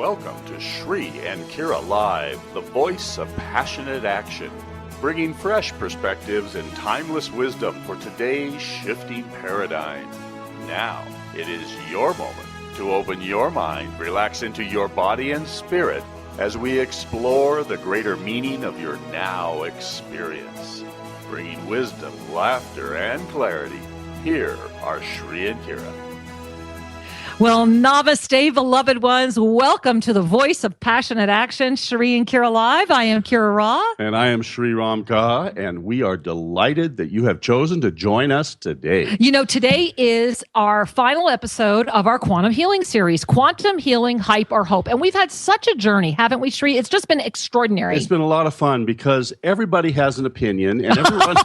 Welcome to Shri and Kira Live, the voice of passionate action, bringing fresh perspectives and timeless wisdom for today's shifting paradigm. Now, it is your moment to open your mind, relax into your body and spirit as we explore the greater meaning of your now experience. Bringing wisdom, laughter, and clarity, here are Shri and Kira. Well, namaste, beloved ones. Welcome to the voice of passionate action, Shri and Kira Live. I am Kira Ra. And I am Shri Ram Ka, and we are delighted that you have chosen to join us today. You know, today is our final episode of our quantum healing series, Quantum Healing, Hype or Hope. And we've had such a journey, haven't we, Shri? It's just been extraordinary. It's been a lot of fun because everybody has an opinion, and everyone...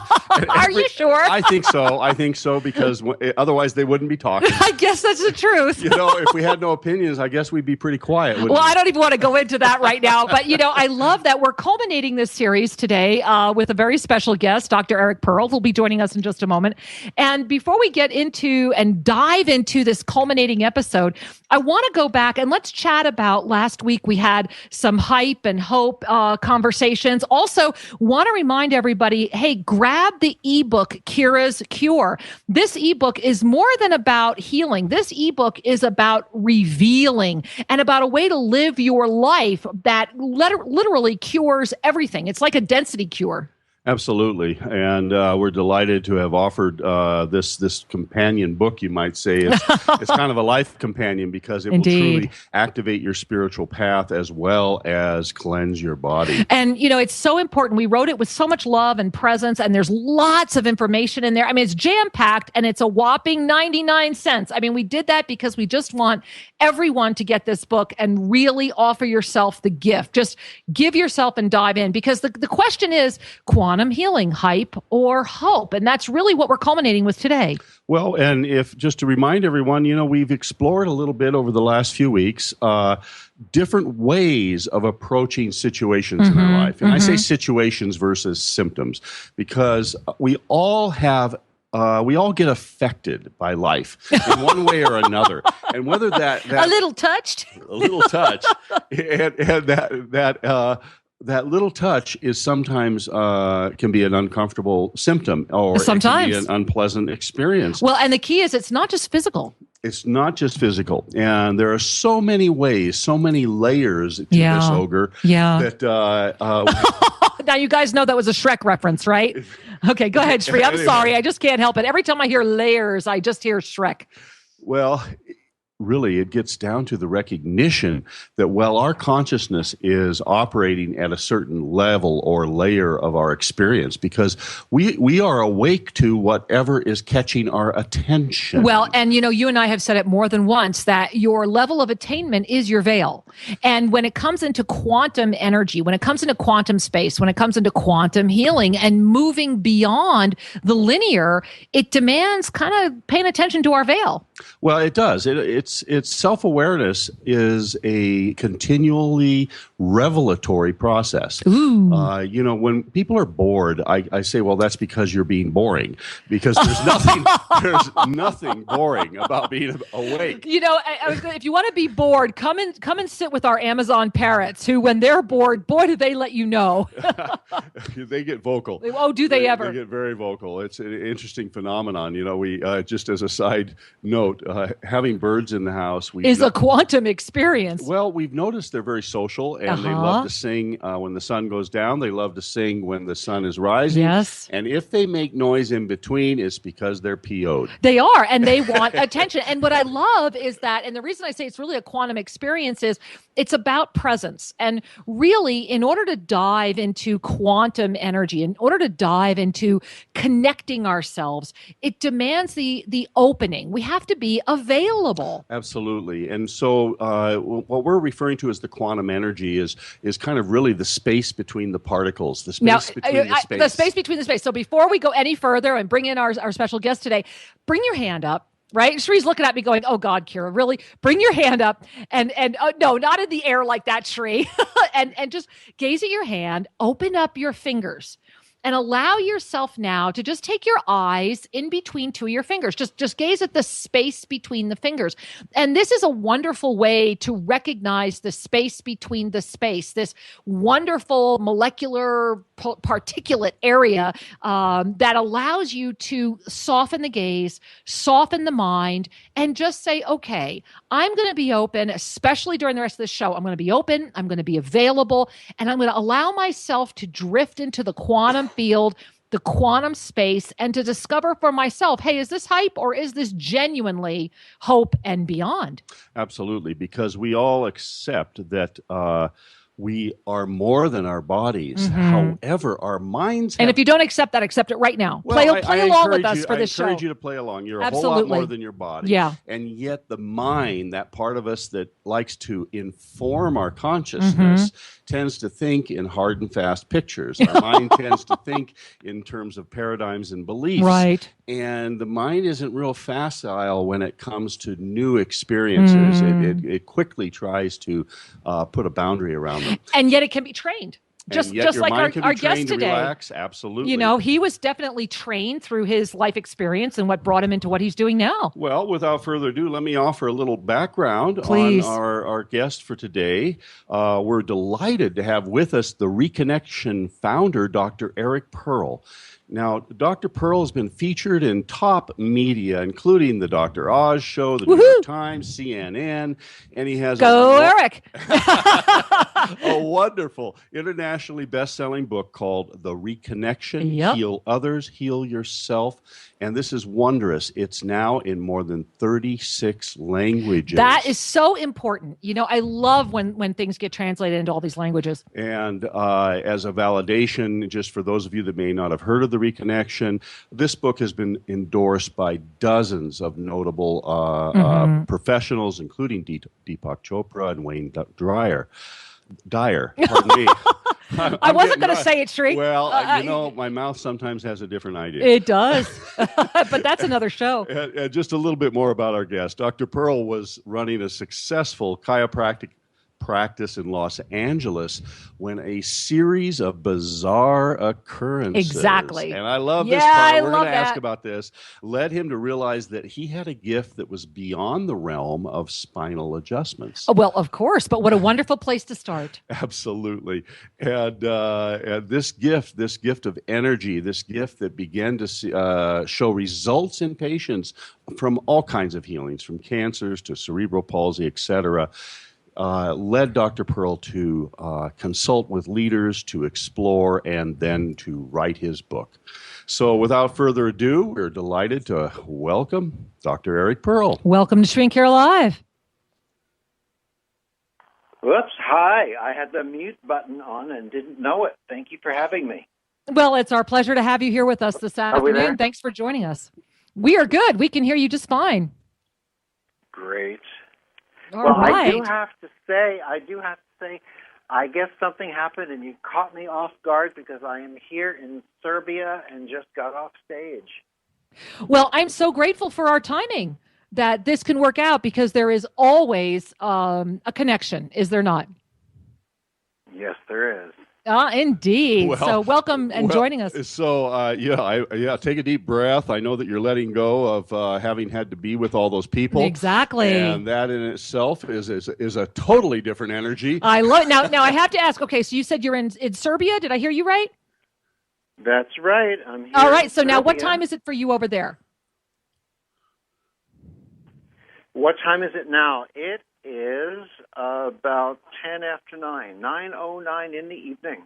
Are you sure? I think so, because otherwise they wouldn't be talking. I guess that's the truth. You know, if we had no opinions, I guess we'd be pretty quiet. Well, I don't even want to go into that right now. But, you know, I love that we're culminating this series today with a very special guest, Dr. Eric Pearl, who'll be joining us in just a moment. And before we get into and dive into this culminating episode, I want to go back and let's chat about last week. We had some hype and hope conversations. Also, want to remind everybody, hey, grab the ebook, Kira's Cure. This ebook is more than about healing. This ebook is about revealing and about a way to live your life that literally cures everything. It's like a density cure. Absolutely, and we're delighted to have offered this companion book, you might say. It's kind of a life companion because it Indeed. will truly activate your spiritual path as well as cleanse your body. And, you know, it's so important. We wrote it with so much love and presence, and there's lots of information in there. I mean, it's jam-packed, and it's a whopping 99 cents. I mean, we did that because we just want everyone to get this book and really offer yourself the gift. Just give yourself and dive in, because the question is, quantum healing, hype or hope? And that's really what we're culminating with today. Well, and if just to remind everyone, you know, we've explored a little bit over the last few weeks, different ways of approaching situations in our life. And I say situations versus symptoms because we all get affected by life in one way or another. And whether that a little touch, and that little touch is sometimes can be an uncomfortable symptom, or sometimes it can be an unpleasant experience. Well, and the key is it's not just physical. It's not just physical. And there are so many ways, so many layers to this ogre. Yeah. That now you guys know that was a Shrek reference, right? Okay, go ahead, Shri. I'm Anyway. sorry. I just can't help it. Every time I hear layers, I just hear Shrek. Well, really, it gets down to the recognition that while our consciousness is operating at a certain level or layer of our experience, because we are awake to whatever is catching our attention. Well, and you know, you and I have said it more than once that your level of attainment is your veil. And when it comes into quantum energy, when it comes into quantum space, when it comes into quantum healing and moving beyond the linear, it demands kind of paying attention to our veil. Well, it does. It's self-awareness is a continually revelatory process. Ooh. You know, when people are bored, I say, well, that's because you're being boring, because there's nothing boring about being awake. You know, if you want to be bored, come and sit with our Amazon parrots who, when they're bored, boy, do they let you know. They get vocal. Oh, do they ever? They get very vocal. It's an interesting phenomenon. You know, we just as a side note, having birds in the house is a quantum experience. Well, we've noticed they're very social, and they love to sing when the sun goes down. They love to sing when the sun is rising. Yes. And if they make noise in between, it's because they're PO'd. They are, and they want attention. And what I love is that, and the reason I say it's really a quantum experience is it's about presence. And really, in order to dive into quantum energy, in order to dive into connecting ourselves, it demands the opening. We have to be available. Absolutely. And so what we're referring to as the quantum energy is kind of really the space between the particles, the space between the space. The space between the space. So before we go any further and bring in our special guest today, bring your hand up. Right? Shri's looking at me going, oh God, Kira, really? Bring your hand up and no, not in the air like that, Shri. and just gaze at your hand, open up your fingers. and allow yourself now to just take your eyes in between two of your fingers. Just gaze at the space between the fingers. And this is a wonderful way to recognize the space between the space, this wonderful molecular particulate area that allows you to soften the gaze, soften the mind, and just say, okay, I'm going to be open, especially during the rest of the show. I'm going to be open, I'm going to be available, and I'm going to allow myself to drift into the quantum field, the quantum space, and to discover for myself, hey, is this hype or is this genuinely hope and beyond? Absolutely, because we all accept that we are more than our bodies. However, our minds have... And if you don't accept that, accept it right now. Well, play along with us for this show. I encourage you to play along. You're a Absolutely. whole lot more than your body. Yeah. And yet the mind, that part of us that likes to inform our consciousness, tends to think in hard and fast pictures. Our mind tends to think in terms of paradigms and beliefs. Right. And the mind isn't real facile when it comes to new experiences. It quickly tries to put a boundary around them. And yet it can be trained. Just like our guest today. Relax. Absolutely. You know, he was definitely trained through his life experience and what brought him into what he's doing now. Well, without further ado, let me offer a little background Please. on our guest for today. We're delighted to have with us the Reconnection founder, Dr. Eric Pearl. Now, Dr. Pearl has been featured in top media, including the Dr. Oz Show, the New York Times, CNN, and he has Eric! a wonderful internationally best-selling book called The Reconnection, Heal Others, Heal Yourself, and this is wondrous. It's now in more than 36 languages. That is so important. You know, I love when things get translated into all these languages. And as a validation, just for those of you that may not have heard of The Reconnection, this book has been endorsed by dozens of notable professionals, including Deepak Chopra and Wayne Dyer. Pardon me. I wasn't going to say it straight. Well, you know, my mouth sometimes has a different idea. It does. But that's another show. And just a little bit more about our guest. Dr. Pearl was running a successful chiropractic practice in Los Angeles when a series of bizarre occurrences. Exactly. And I love this part. We're going to that. ask about this. Led him to realize that he had a gift that was beyond the realm of spinal adjustments. Oh, well, of course, but what a wonderful place to start. Absolutely. And this gift of energy, this gift that began to show results in patients from all kinds of healings, from cancers to cerebral palsy, etc., led Dr. Pearl to consult with leaders, to explore, and then to write his book. So without further ado, we're delighted to welcome Dr. Eric Pearl. Welcome to Shrink Care Live. Whoops, hi. I had the mute button on and didn't know it. Thank you for having me. Well, it's our pleasure to have you here with us this afternoon. Thanks for joining us. We are good. We can hear you just fine. Great. All right. I do have to say, I guess something happened and you caught me off guard because I am here in Serbia and just got off stage. Well, I'm so grateful for our timing that this can work out because there is always a connection, is there not? Yes, there is. Indeed. Well, so welcome and joining us. So, take a deep breath. I know that you're letting go of having had to be with all those people. Exactly. And that in itself is a totally different energy. I love it. Now I have to ask, okay, so you said you're in Serbia. Did I hear you right? That's right. I'm here. All right. So now what time is it for you over there? What time is it now? It is about 10 after 9, 9:09 in the evening.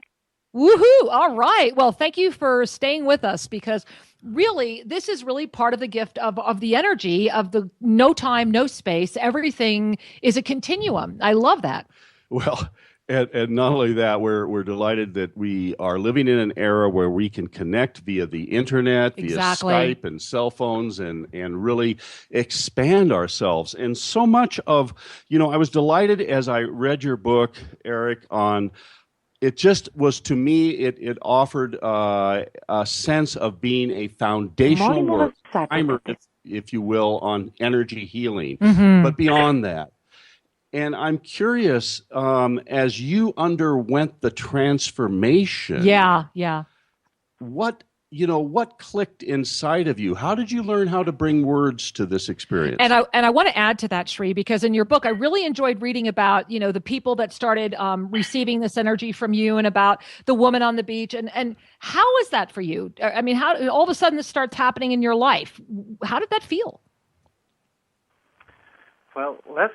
Woohoo! All right. Well, thank you for staying with us because really, this is really part of the gift of the energy of the no time, no space. Everything is a continuum. I love that. Well, and not only that, we're delighted that we are living in an era where we can connect via the internet, via Skype and cell phones, and really expand ourselves. And so much of, I was delighted as I read your book, Eric, on it just was, to me, it offered a sense of being a foundational work, primer, if you will, on energy healing. But beyond that, and I'm curious, as you underwent the transformation. Yeah. what clicked inside of you? How did you learn how to bring words to this experience? And I want to add to that, Shri, because in your book, I really enjoyed reading about, the people that started receiving this energy from you, and about the woman on the beach. And how is that for you? I mean, how all of a sudden this starts happening in your life? How did that feel? Well, let's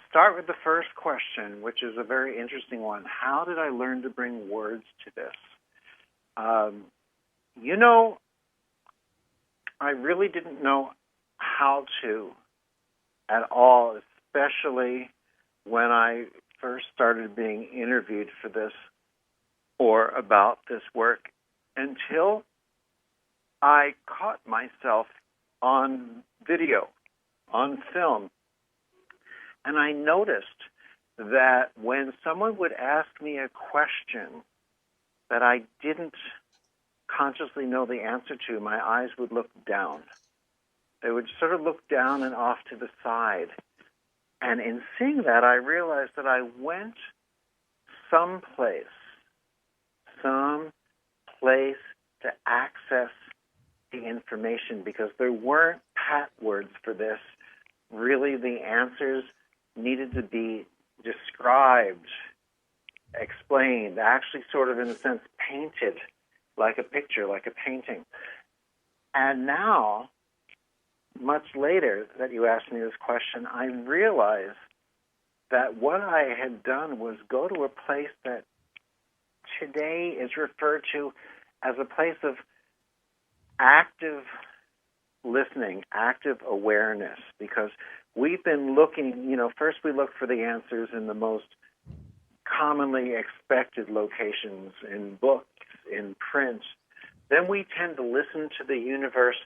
start with the first question, which is a very interesting one. How did I learn to bring words to this? I really didn't know how to at all, especially when I first started being interviewed for this or about this work, until I caught myself on video, on film. And I noticed that when someone would ask me a question that I didn't consciously know the answer to, my eyes would look down. They would sort of look down and off to the side. And in seeing that, I realized that I went someplace to access the information, because there weren't pat words for this. Really, the answers needed to be described, explained, actually sort of in a sense painted, like a picture, like a painting. And now, much later that you asked me this question, I realized that what I had done was go to a place that today is referred to as a place of active listening, active awareness, because we've been looking, first we look for the answers in the most commonly expected locations, in books, in print. Then we tend to listen to the universe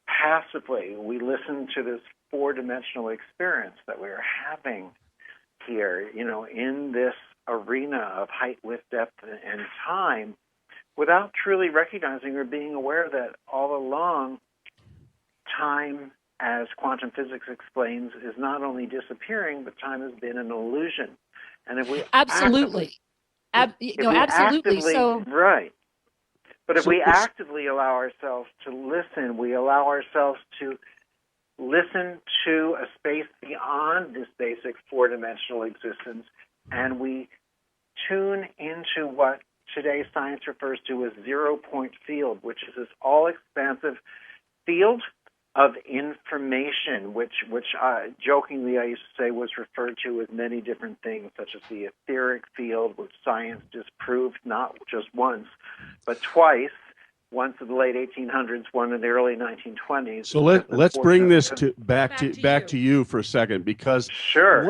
passively. We listen to this four-dimensional experience that we're having here, in this arena of height, width, depth, and time, without truly recognizing or being aware that all along, time, as quantum physics explains, is not only disappearing, but time has been an illusion. And if we absolutely, actively, so right. But if we actively allow ourselves to listen, we allow ourselves to listen to a space beyond this basic four-dimensional existence, and we tune into what today science refers to as zero-point field, which is this all-expansive field of information, which jokingly I used to say was referred to as many different things, such as the etheric field, which science disproved not just once, but twice. Once in the late 1800s, one in the early 1920s. So let's bring this back to you for a second, because sure.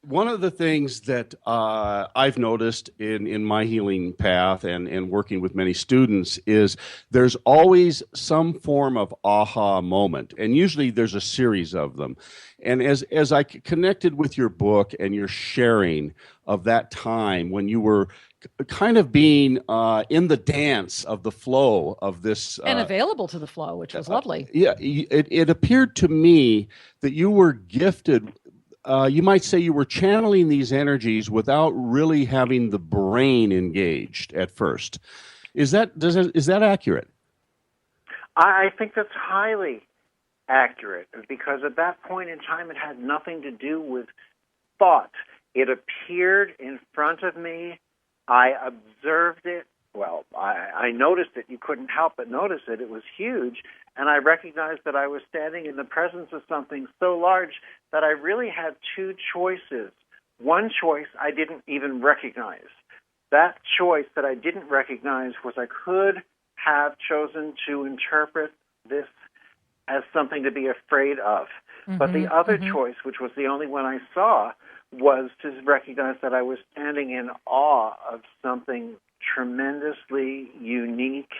One of the things that I've noticed in my healing path and working with many students is there's always some form of aha moment, and usually there's a series of them. And as I connected with your book and your sharing of that time when you were kind of being in the dance of the flow of this, and available to the flow, which was lovely. Yeah, it appeared to me that you were gifted. You might say you were channeling these energies without really having the brain engaged at first. Is that accurate? I think that's highly accurate, because at that point in time it had nothing to do with thought. It appeared in front of me. I observed it. Well, I noticed it. You couldn't help but notice it. It was huge. And I recognized that I was standing in the presence of something so large that I really had two choices. One choice I didn't even recognize. That choice that I didn't recognize was I could have chosen to interpret this as something to be afraid of. Mm-hmm, but the other choice, which was the only one I saw, was to recognize that I was standing in awe of something tremendously unique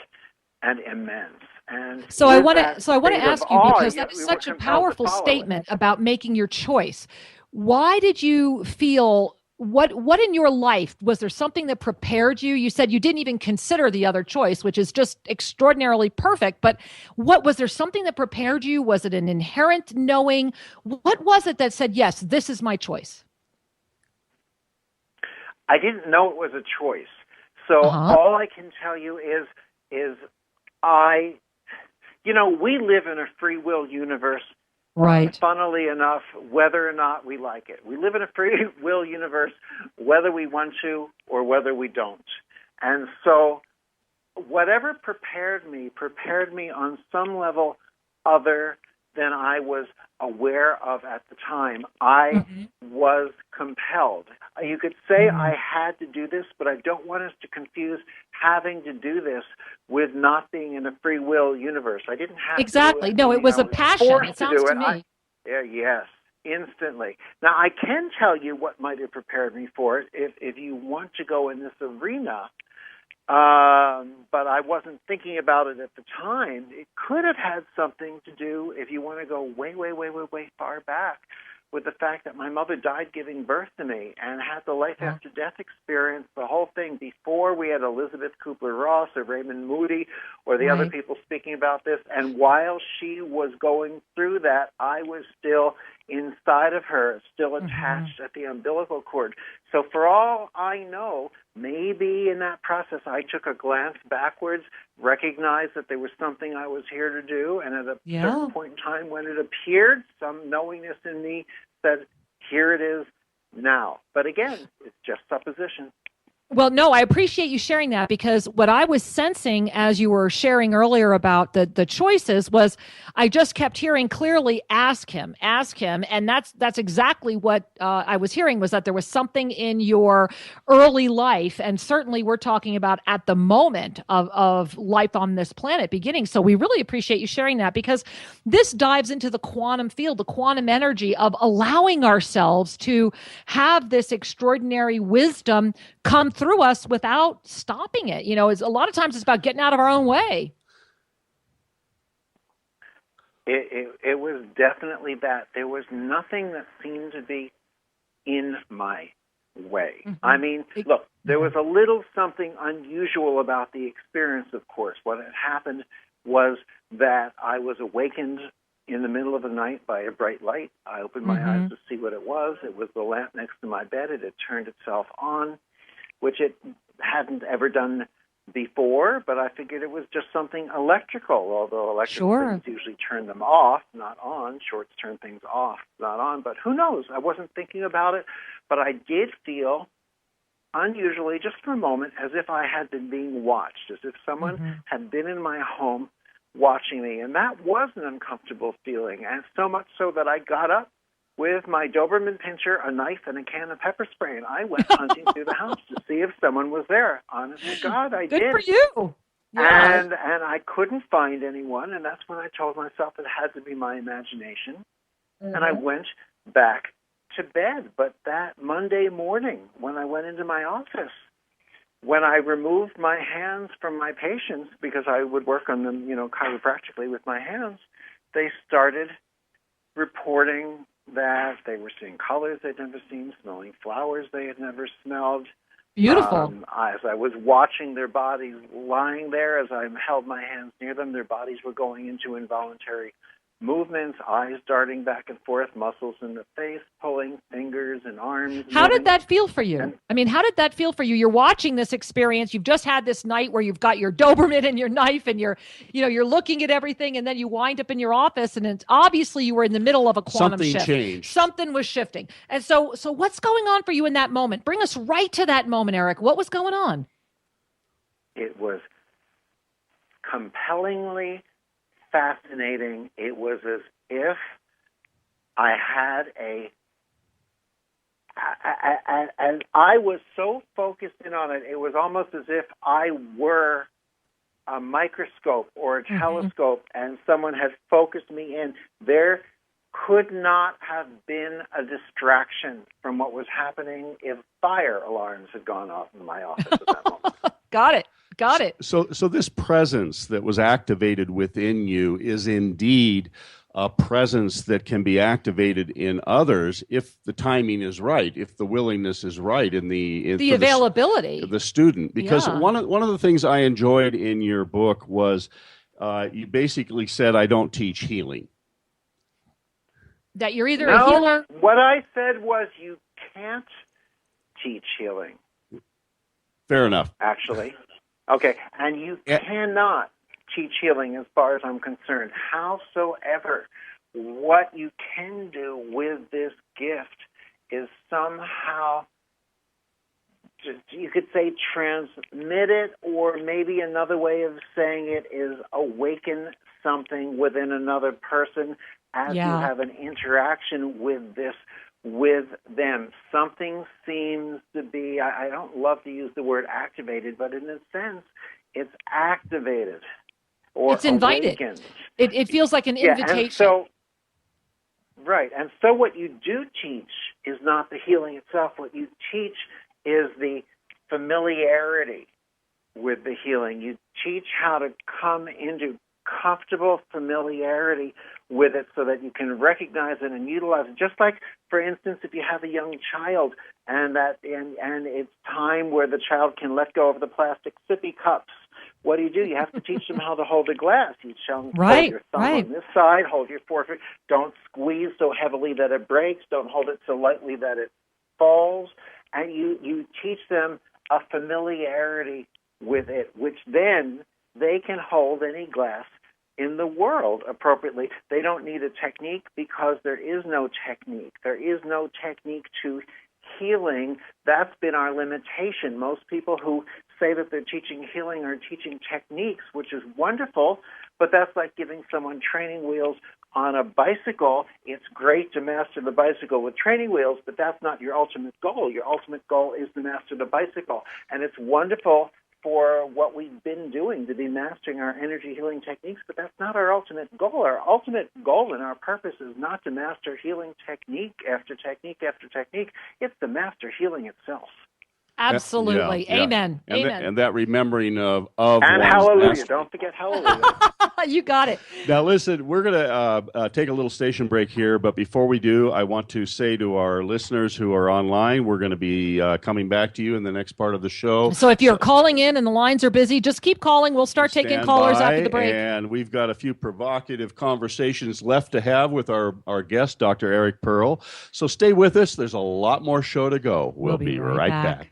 and immense. And so I want to ask you, because that is such a powerful statement about making your choice. Why did you feel, what in your life, was there something that prepared you? You said you didn't even consider the other choice, which is just extraordinarily perfect. But was there something that prepared you? Was it an inherent knowing? What was it that said, yes, this is my choice? I didn't know it was a choice. So all I can tell you is we live in a free will universe. Right. Funnily enough, whether or not we like it. We live in a free will universe, whether we want to or whether we don't. And so whatever prepared me on some level other than I was aware of at the time. I was compelled. You could say I had to do this, but I don't want us to confuse having to do this with not being in a free will universe. I didn't have exactly. to do it. No, it was a passion. It sounds to me. Yes, instantly. Now, I can tell you what might have prepared me for it if you want to go in this arena. But I wasn't thinking about it at the time. It could have had something to do, if you want to go way, way, way, way, way far back, with the fact that my mother died giving birth to me and had the life after death experience, the whole thing, before we had Elizabeth Kubler-Ross or Raymond Moody or the other people speaking about this. And while she was going through that, I was still inside of her, still attached at the umbilical cord. So for all I know, maybe in that process I took a glance backwards, recognized that there was something I was here to do, and at a certain point in time when it appeared, some knowingness in me said, here it is now. But again, it's just supposition. Well, no, I appreciate you sharing that, because what I was sensing as you were sharing earlier about the choices was I just kept hearing clearly, ask him. And that's exactly what I was hearing, was that there was something in your early life. And certainly we're talking about at the moment of life on this planet beginning. So we really appreciate you sharing that, because this dives into the quantum field, the quantum energy of allowing ourselves to have this extraordinary wisdom come through us without stopping it. It's a lot of times it's about getting out of our own way. It was definitely that. There was nothing that seemed to be in my way. I mean, look, there was a little something unusual about the experience, of course. What had happened was that I was awakened in the middle of the night by a bright light. I opened my eyes to see what it was. It was the lamp next to my bed. It had turned itself on, which it hadn't ever done before, but I figured it was just something electrical, although electrical things usually turn them off, not on. Shorts turn things off, not on. But who knows? I wasn't thinking about it, but I did feel unusually, just for a moment, as if I had been being watched, as if someone had been in my home watching me. And that was an uncomfortable feeling, and so much so that I got up with my Doberman pinscher, a knife, and a can of pepper spray, and I went hunting through the house to see if someone was there. Honest to God, I did. Good for you. Yeah. And I couldn't find anyone, and that's when I told myself it had to be my imagination. And I went back to bed. But that Monday morning, when I went into my office, when I removed my hands from my patients, because I would work on them, chiropractically with my hands, they started reporting that they were seeing colors they'd never seen, smelling flowers they had never smelled. Beautiful. As I was watching their bodies lying there, as I held my hands near them, their bodies were going into involuntary movements, eyes darting back and forth, muscles in the face, pulling fingers and arms. How did that feel for you? How did that feel for you? You're watching this experience. You've just had this night where you've got your Doberman and your knife, and you're looking at everything, and then you wind up in your office, and it's obviously you were in the middle of a quantum shift. Something changed. Something was shifting. And so what's going on for you in that moment? Bring us right to that moment, Eric. What was going on? It was compellingly fascinating. It was as if I had and I was so focused in on it, it was almost as if I were a microscope or a telescope, and someone had focused me in. There could not have been a distraction from what was happening if fire alarms had gone off in my office at that moment. Got it. So this presence that was activated within you is indeed a presence that can be activated in others if the timing is right, if the willingness is right, in the availability of the student. Because one of the things I enjoyed in your book was you basically said, I don't teach healing. That you're either a healer. What I said was you can't teach healing. Fair enough. Actually. Okay, and you cannot teach healing as far as I'm concerned. Howsoever, what you can do with this gift is somehow, you could say, transmit it, or maybe another way of saying it is awaken something within another person as you have an interaction with this, with them. Something seems to be, I don't love to use the word activated, but in a sense, it's activated or it's invited. awakened. It feels like an invitation. And so, right. And so what you do teach is not the healing itself. What you teach is the familiarity with the healing. You teach how to come into comfortable familiarity with it so that you can recognize it and utilize it. Just like, for instance, if you have a young child and it's time where the child can let go of the plastic sippy cups, what do? You have to teach them how to hold a glass. You tell them, hold your thumb on this side, hold your forefinger. Don't squeeze so heavily that it breaks. Don't hold it so lightly that it falls. And you teach them a familiarity with it, which then they can hold any glass in the world appropriately. They don't need a technique because there is no technique. There is no technique to healing. That's been our limitation. Most people who say that they're teaching healing are teaching techniques, which is wonderful, but that's like giving someone training wheels on a bicycle. It's great to master the bicycle with training wheels, but that's not your ultimate goal. Your ultimate goal is to master the bicycle. And it's wonderful for what we've been doing to be mastering our energy healing techniques, but that's not our ultimate goal. Our ultimate goal and our purpose is not to master healing technique after technique after technique. It's to master healing itself. Absolutely. Amen. Amen. And that remembering of and one's hallelujah. master. Don't forget hallelujah. You got it. Now, listen, we're going to take a little station break here, but before we do, I want to say to our listeners who are online, we're going to be coming back to you in the next part of the show. So if you're calling in and the lines are busy, just keep calling. We'll start taking callers after the break. And we've got a few provocative conversations left to have with our guest, Dr. Eric Pearl. So stay with us. There's a lot more show to go. We'll be right back.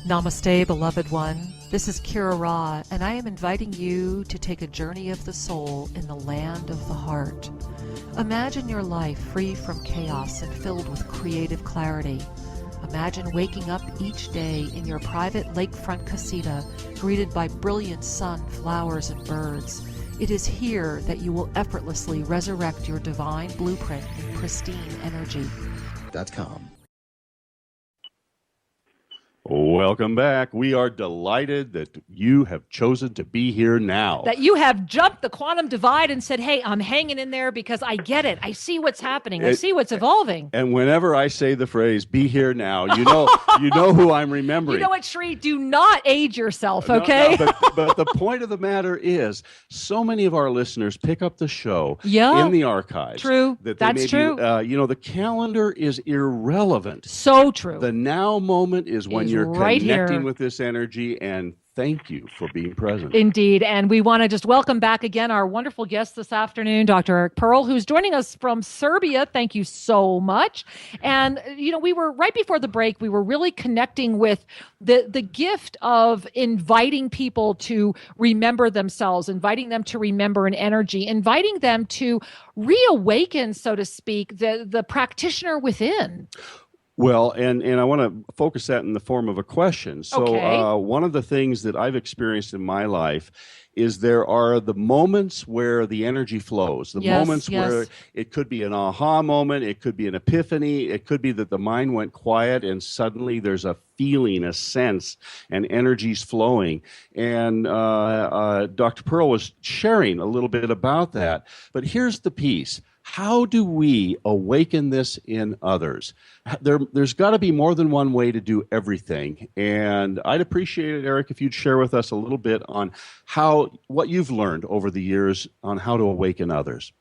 Namaste, beloved one. This is Kira Ra, and I am inviting you to take a journey of the soul in the land of the heart. Imagine your life free from chaos and filled with creative clarity. Imagine waking up each day in your private lakefront casita, greeted by brilliant sun, flowers, and birds. It is here that you will effortlessly resurrect your divine blueprint in pristine energy. .com. Welcome back. We are delighted that you have chosen to be here now. That you have jumped the quantum divide and said, hey, I'm hanging in there because I get it. I see what's happening. I see what's evolving. And whenever I say the phrase, be here now, you know who I'm remembering. You know what, Sri? Do not age yourself, okay? No, but the point of the matter is, so many of our listeners pick up the show in the archives. True. That's true. The calendar is irrelevant. So true. The now moment is when you're right connecting here with this energy, and thank you for being present. Indeed. And we want to just welcome back again our wonderful guest this afternoon, Dr. Eric Pearl, who's joining us from Serbia. Thank you so much. And, we were right before the break, we were really connecting with the gift of inviting people to remember themselves, inviting them to remember an energy, inviting them to reawaken, so to speak, the practitioner within. Well, and I want to focus that in the form of a question. So one of the things that I've experienced in my life is there are the moments where the energy flows, the moments where it could be an aha moment, it could be an epiphany, it could be that the mind went quiet and suddenly there's a feeling, a sense, and energy's flowing. And Dr. Pearl was sharing a little bit about that. But here's the piece. How do we awaken this in others? There's got to be more than one way to do everything. And I'd appreciate it, Eric, if you'd share with us a little bit on what you've learned over the years on how to awaken others.